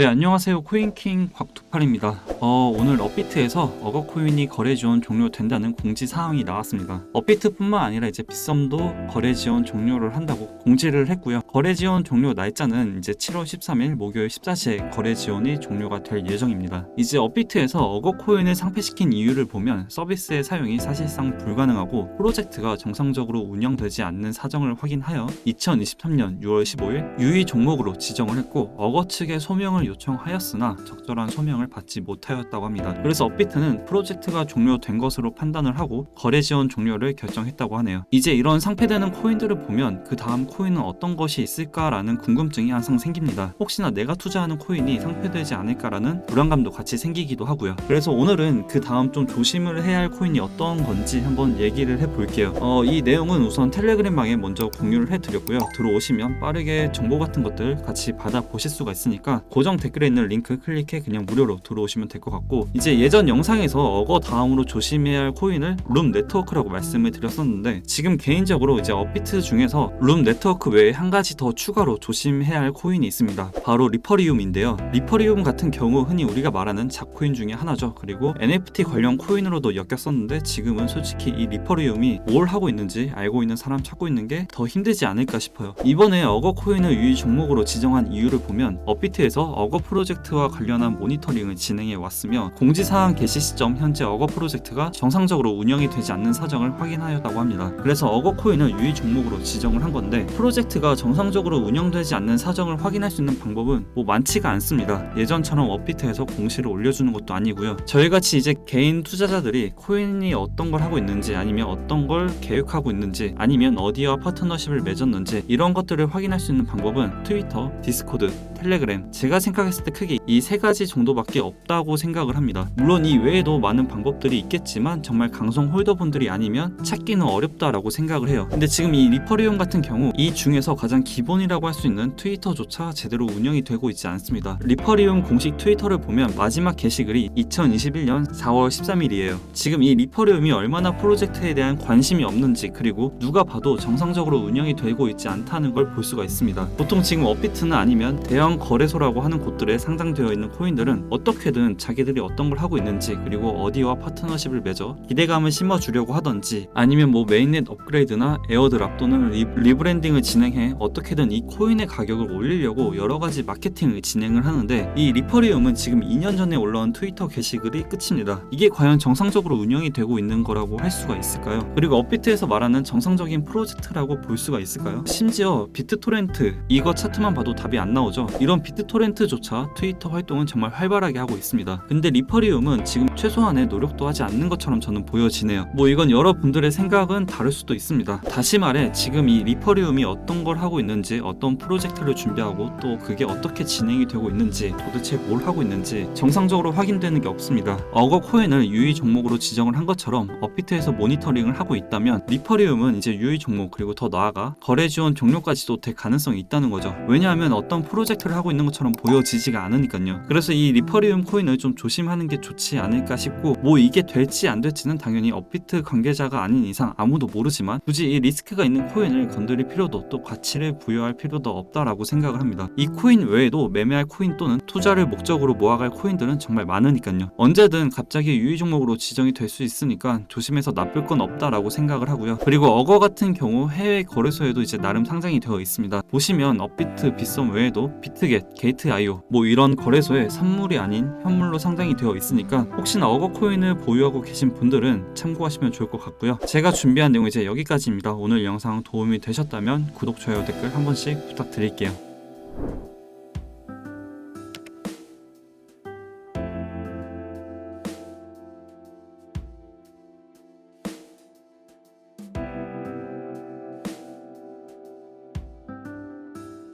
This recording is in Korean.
네, 안녕하세요. 코인킹 곽두팔입니다. 오늘 업비트에서 어거코인이 거래 지원 종료된다는 공지사항이 나왔습니다. 업비트뿐만 아니라 이제 빗썸도 거래 지원 종료를 한다고 공지를 했고요. 거래 지원 종료 날짜는 이제 7월 13일 목요일 14시에 거래 지원이 종료가 될 예정입니다. 이제 업비트에서 어거코인을 상폐시킨 이유를 보면 서비스의 사용이 사실상 불가능하고 프로젝트가 정상적으로 운영되지 않는 사정을 확인하여 2023년 6월 15일 유의 종목으로 지정을 했고, 어거 측의 소명을 요청하였으나 적절한 소명을 받지 못하였다고 합니다. 그래서 업비트는 프로젝트가 종료된 것으로 판단을 하고 거래 지원 종료를 결정했다고 하네요. 이제 이런 상폐되는 코인들을 보면 그 다음 코인은 어떤 것이 있을까라는 궁금증이 항상 생깁니다. 혹시나 내가 투자하는 코인이 상폐되지 않을까라는 불안감도 같이 생기기도 하고요. 그래서 오늘은 그 다음 좀 조심을 해야 할 코인이 어떤 건지 한번 얘기를 해볼게요. 이 내용은 우선 텔레그램방에 먼저 공유를 해드렸고요. 들어오시면 빠르게 정보 같은 것들 같이 받아보실 수가 있으니까 고정 댓글에 있는 링크 클릭해 그냥 무료로 들어오시면 될 것 같고, 이제 예전 영상에서 어거 다음으로 조심해야 할 코인을 룸 네트워크라고 말씀을 드렸었는데, 지금 개인적으로 이제 업비트 중에서 룸 네트워크 외에 한 가지 더 추가로 조심해야 할 코인이 있습니다. 바로 리퍼리움인데요. 리퍼리움 같은 경우 흔히 우리가 말하는 잡코인 중에 하나죠. 그리고 NFT 관련 코인으로도 엮였었는데 지금은 솔직히 이 리퍼리움이 뭘 하고 있는지 알고 있는 사람 찾고 있는 게 더 힘들지 않을까 싶어요. 이번에 어거 코인을 유의 종목으로 지정한 이유를 보면 업비트에서 어거 프로젝트와 관련한 모니터링을 진행해 왔으며, 공지사항 게시 시점 현재 어거 프로젝트가 정상적으로 운영이 되지 않는 사정을 확인하였다고 합니다. 그래서 어거 코인을 유의 종목으로 지정을 한 건데, 프로젝트가 정상적으로 운영되지 않는 사정을 확인할 수 있는 방법은 많지가 않습니다. 예전처럼 업비트에서 공시를 올려주는 것도 아니고요. 저희같이 이제 개인 투자자들이 코인이 어떤 걸 하고 있는지, 아니면 어떤 걸 계획하고 있는지, 아니면 어디와 파트너십을 맺었는지, 이런 것들을 확인할 수 있는 방법은 트위터, 디스코드, 텔레그램, 제가 생각했을 때 크게 이 세 가지 정도밖에 없다고 생각을 합니다. 물론 이 외에도 많은 방법들이 있겠지만 정말 강성 홀더분들이 아니면 찾기는 어렵다라고 생각을 해요. 근데 지금 이 리퍼리움 같은 경우 이 중에서 가장 기본이라고 할 수 있는 트위터조차 제대로 운영이 되고 있지 않습니다. 리퍼리움 공식 트위터를 보면 마지막 게시글이 2021년 4월 13일이에요. 지금 이 리퍼리움이 얼마나 프로젝트에 대한 관심이 없는지, 그리고 누가 봐도 정상적으로 운영이 되고 있지 않다는 걸 볼 수가 있습니다. 보통 지금 업비트나 아니면 대형 거래소라고 하는 곳들에 상장되어 있는 코인들은 어떻게든 자기들이 어떤 걸 하고 있는지, 그리고 어디와 파트너십을 맺어 기대감을 심어주려고 하던지, 아니면 메인넷 업그레이드나 에어드랍 또는 리브랜딩을 진행해 어떻게든 이 코인의 가격을 올리려고 여러가지 마케팅을 진행을 하는데, 이 리퍼리움은 지금 2년 전에 올라온 트위터 게시글이 끝입니다. 이게 과연 정상적으로 운영이 되고 있는 거라고 할 수가 있을까요? 그리고 업비트에서 말하는 정상적인 프로젝트라고 볼 수가 있을까요? 심지어 비트토렌트, 이거 차트만 봐도 답이 안 나오죠. 이런 비트토렌트조차 트위터 활동은 정말 활발하게 하고 있습니다. 근데 리퍼리움은 지금 최소한의 노력도 하지 않는 것처럼 저는 보여지네요. 이건 여러분들의 생각은 다를 수도 있습니다. 다시 말해, 지금 이 리퍼리움이 어떤 걸 하고 있는지, 어떤 프로젝트를 준비하고 또 그게 어떻게 진행이 되고 있는지, 도대체 뭘 하고 있는지 정상적으로 확인되는 게 없습니다. 어거 코인을 유의 종목으로 지정을 한 것처럼 업비트에서 모니터링을 하고 있다면 리퍼리움은 이제 유의 종목, 그리고 더 나아가 거래 지원 종료까지도 될 가능성이 있다는 거죠. 왜냐하면 어떤 프로젝트를 하고 있는 것처럼 보여지지가 않으니까요. 그래서 이 리퍼리움 코인을 좀 조심하는 게 좋지 않을까 싶고, 이게 될지 안 될지는 당연히 업비트 관계자가 아닌 이상 아무도 모르지만, 굳이 이 리스크가 있는 코인을 건드릴 필요도, 또 가치를 부여할 필요도 없다라고 생각을 합니다. 이 코인 외에도 매매할 코인 또는 투자를 목적으로 모아갈 코인들은 정말 많으니까요. 언제든 갑자기 유의 종목으로 지정이 될 수 있으니까 조심해서 나쁠 건 없다라고 생각을 하고요. 그리고 어거 같은 경우 해외 거래소에도 이제 나름 상장이 되어 있습니다. 보시면 업비트, 빗썸 외에도 비트겟, 게이트.io 이런 거래소에 선물이 아닌 현물로 상장이 되어 있으니까 혹시나 어거 코인을 보유하고 계신 분들은 참고하시면 좋을 것 같고요. 제가 준비한 내용 이제 여기까지입니다. 오늘 영상 도움이 되셨다면 구독, 좋아요, 댓글 한 번씩 부탁드릴게요.